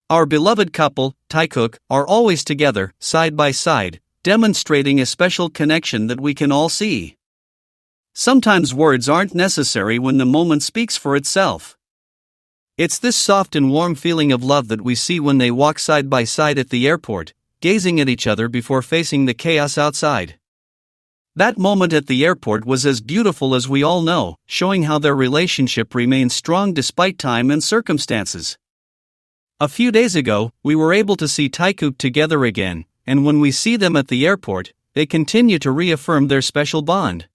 Our beloved couple, Taikok, are always together, side by side, demonstrating a special connection that we can all see. Sometimes words aren't necessary when the moment speaks for itself. It's this soft and warm feeling of love that we see when they walk side by side at the airport, gazing at each other before facing the chaos outside. That moment at the airport was as beautiful as we all know, showing how their relationship remains strong despite time and circumstances. A few days ago, we were able to see Taekook together again, and when we see them at the airport, they continue to reaffirm their special bond.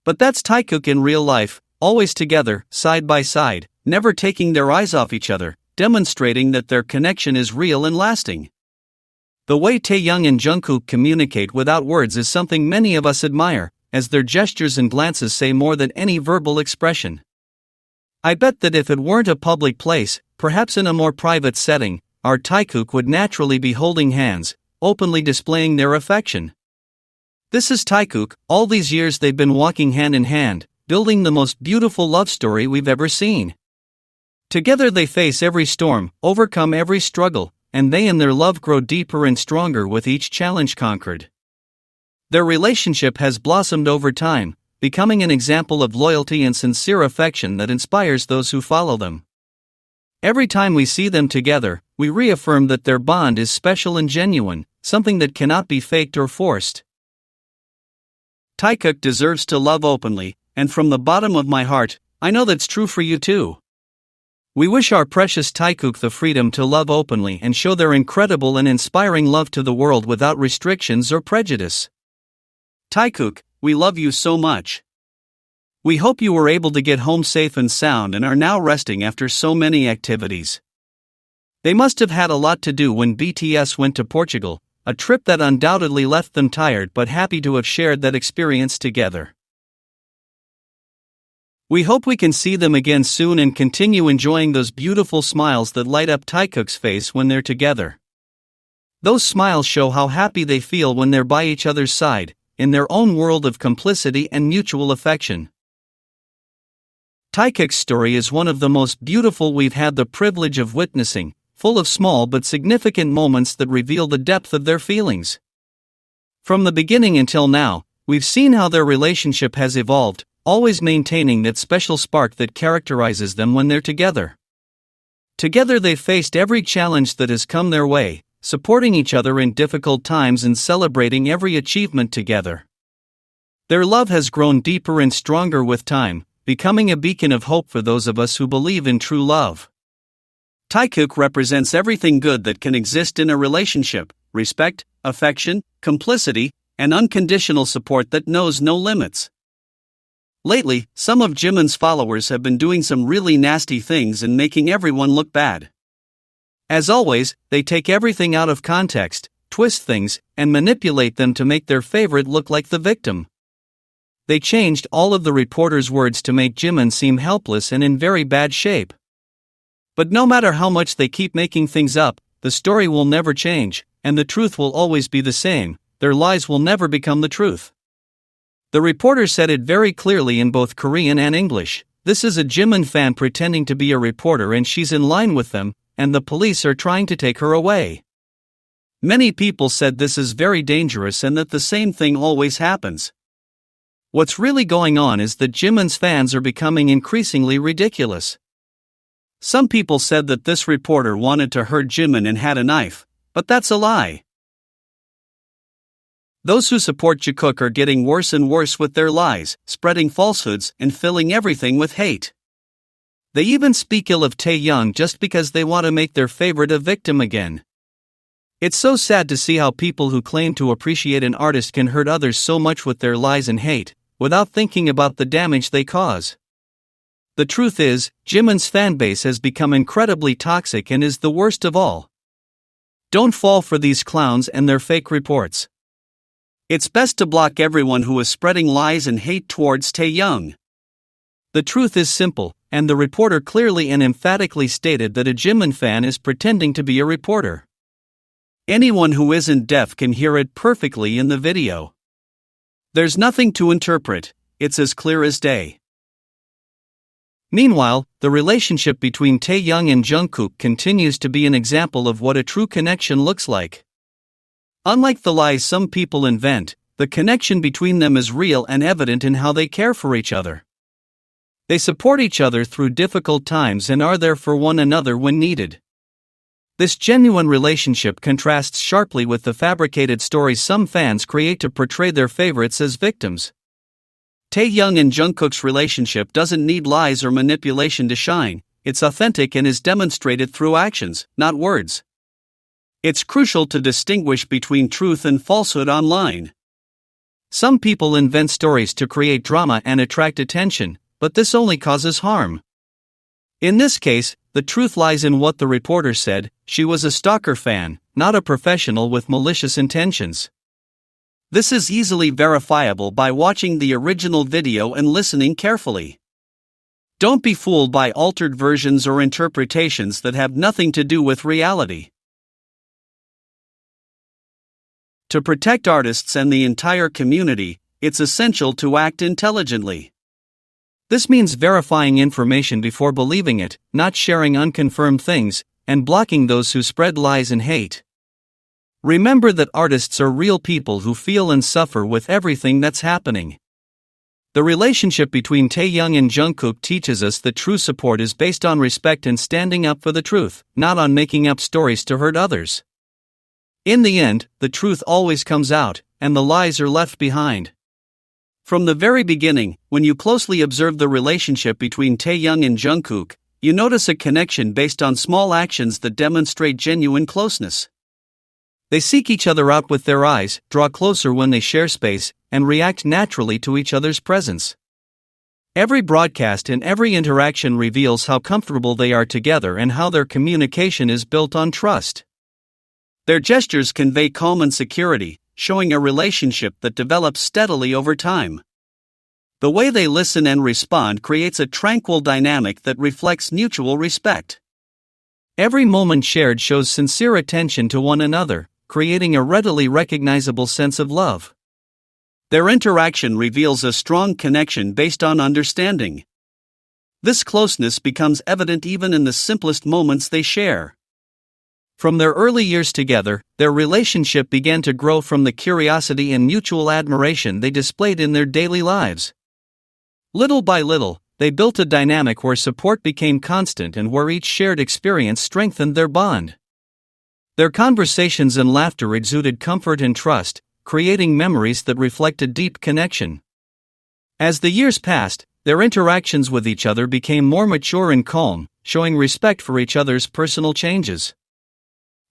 But that's Taekook in real life, always together, side by side, never taking their eyes off each other, demonstrating that their connection is real and lasting. The way Taehyung and Jungkook communicate without words is something many of us admire, as their gestures and glances say more than any verbal expression. I bet that if it weren't a public place, perhaps in a more private setting, our Taekook would naturally be holding hands, openly displaying their affection. This is Taekook. All these years they've been walking hand in hand, building the most beautiful love story we've ever seen. Together they face every storm, overcome every struggle, and they and their love grow deeper and stronger with each challenge conquered. Their relationship has blossomed over time, becoming an example of loyalty and sincere affection that inspires those who follow them. Every time we see them together, we reaffirm that their bond is special and genuine, something that cannot be faked or forced. Taikok deserves to love openly, and from the bottom of my heart, I know that's true for you too. We wish our precious Taekook the freedom to love openly and show their incredible and inspiring love to the world without restrictions or prejudice. Taekook, we love you so much. We hope you were able to get home safe and sound and are now resting after so many activities. They must have had a lot to do when BTS went to Portugal, a trip that undoubtedly left them tired but happy to have shared that experience together. We hope we can see them again soon and continue enjoying those beautiful smiles that light up Taekook's face when they're together. Those smiles show how happy they feel when they're by each other's side, in their own world of complicity and mutual affection. Taekook's story is one of the most beautiful we've had the privilege of witnessing, full of small but significant moments that reveal the depth of their feelings. From the beginning until now, we've seen how their relationship has evolved, always maintaining that special spark that characterizes them when they're together. Together they've faced every challenge that has come their way, supporting each other in difficult times and celebrating every achievement together. Their love has grown deeper and stronger with time, becoming a beacon of hope for those of us who believe in true love. Taekook represents everything good that can exist in a relationship: respect, affection, complicity, and unconditional support that knows no limits. Lately, some of Jimin's followers have been doing some really nasty things and making everyone look bad. As always, they take everything out of context, twist things, and manipulate them to make their favorite look like the victim. They changed all of the reporters' words to make Jimin seem helpless and in very bad shape. But no matter how much they keep making things up, the story will never change, and the truth will always be the same. Their lies will never become the truth. The reporter said it very clearly in both Korean and English. This is a Jimin fan pretending to be a reporter and she's in line with them, and the police are trying to take her away. Many people said this is very dangerous and that the same thing always happens. What's really going on is that Jimin's fans are becoming increasingly ridiculous. Some people said that this reporter wanted to hurt Jimin and had a knife, but that's a lie. Those who support jungkook are getting worse and worse with their lies, spreading falsehoods and filling everything with hate. They even speak ill of Taehyung just because they want to make their favorite a victim again. It's so sad to see how people who claim to appreciate an artist can hurt others so much with their lies and hate, without thinking about the damage they cause. The truth is, Jimin's fanbase has become incredibly toxic and is the worst of all. Don't fall for these clowns and their fake reports. It's best to block everyone who is spreading lies and hate towards Taehyung. The truth is simple, and the reporter clearly and emphatically stated that a Jimin fan is pretending to be a reporter. Anyone who isn't deaf can hear it perfectly in the video. There's nothing to interpret, it's as clear as day. Meanwhile, the relationship between Taehyung and Jungkook continues to be an example of what a true connection looks like. Unlike the lies some people invent, the connection between them is real and evident in how they care for each other. They support each other through difficult times and are there for one another when needed. This genuine relationship contrasts sharply with the fabricated stories some fans create to portray their favorites as victims. Taehyung and Jungkook's relationship doesn't need lies or manipulation to shine, it's authentic and is demonstrated through actions, not words. It's crucial to distinguish between truth and falsehood online. Some people invent stories to create drama and attract attention, but this only causes harm. In this case, the truth lies in what the reporter said: she was a stalker fan, not a professional with malicious intentions. This is easily verifiable by watching the original video and listening carefully. Don't be fooled by altered versions or interpretations that have nothing to do with reality. To protect artists and the entire community, it's essential to act intelligently. This means verifying information before believing it, not sharing unconfirmed things, and blocking those who spread lies and hate. Remember that artists are real people who feel and suffer with everything that's happening. The relationship between Taehyung and Jungkook teaches us that true support is based on respect and standing up for the truth, not on making up stories to hurt others. In the end, the truth always comes out, and the lies are left behind. From the very beginning, when you closely observe the relationship between Taehyung and Jungkook, you notice a connection based on small actions that demonstrate genuine closeness. They seek each other out with their eyes, draw closer when they share space, and react naturally to each other's presence. Every broadcast and every interaction reveals how comfortable they are together and how their communication is built on trust. Their gestures convey calm and security, showing a relationship that develops steadily over time. The way they listen and respond creates a tranquil dynamic that reflects mutual respect. Every moment shared shows sincere attention to one another, creating a readily recognizable sense of love. Their interaction reveals a strong connection based on understanding. This closeness becomes evident even in the simplest moments they share. From their early years together, their relationship began to grow from the curiosity and mutual admiration they displayed in their daily lives. Little by little, they built a dynamic where support became constant and where each shared experience strengthened their bond. Their conversations and laughter exuded comfort and trust, creating memories that reflect a deep connection. As the years passed, their interactions with each other became more mature and calm, showing respect for each other's personal changes.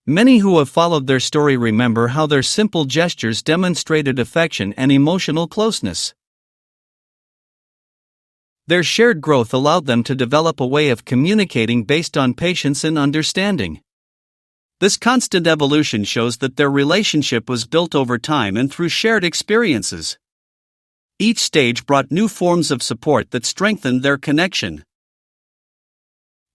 Many who have followed their story remember how their simple gestures demonstrated affection and emotional closeness. Their shared growth allowed them to develop a way of communicating based on patience and understanding. This constant evolution shows that their relationship was built over time and through shared experiences. Each stage brought new forms of support that strengthened their connection.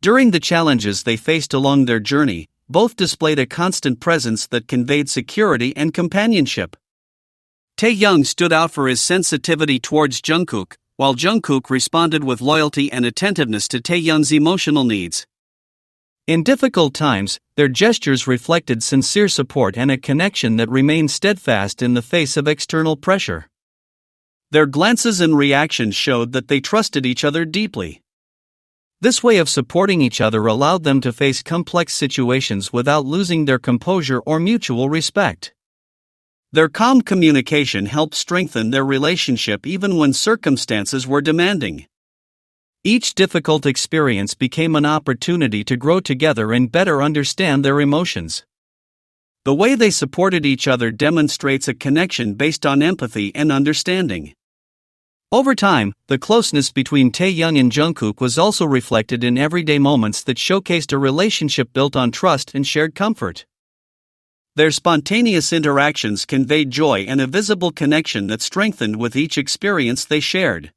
During the challenges they faced along their journey, both displayed a constant presence that conveyed security and companionship. Taehyung stood out for his sensitivity towards Jungkook, while Jungkook responded with loyalty and attentiveness to Taehyung's emotional needs. In difficult times, their gestures reflected sincere support and a connection that remained steadfast in the face of external pressure. Their glances and reactions showed that they trusted each other deeply. This way of supporting each other allowed them to face complex situations without losing their composure or mutual respect. Their calm communication helped strengthen their relationship even when circumstances were demanding. Each difficult experience became an opportunity to grow together and better understand their emotions. The way they supported each other demonstrates a connection based on empathy and understanding. Over time, the closeness between Taehyung and Jungkook was also reflected in everyday moments that showcased a relationship built on trust and shared comfort. Their spontaneous interactions conveyed joy and a visible connection that strengthened with each experience they shared.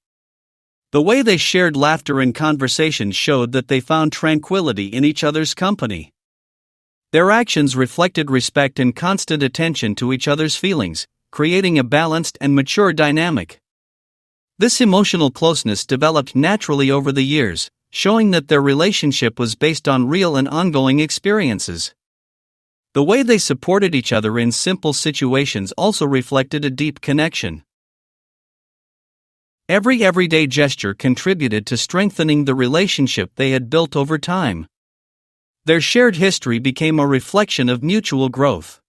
The way they shared laughter and conversation showed that they found tranquility in each other's company. Their actions reflected respect and constant attention to each other's feelings, creating a balanced and mature dynamic. This emotional closeness developed naturally over the years, showing that their relationship was based on real and ongoing experiences. The way they supported each other in simple situations also reflected a deep connection. Every everyday gesture contributed to strengthening the relationship they had built over time. Their shared history became a reflection of mutual growth.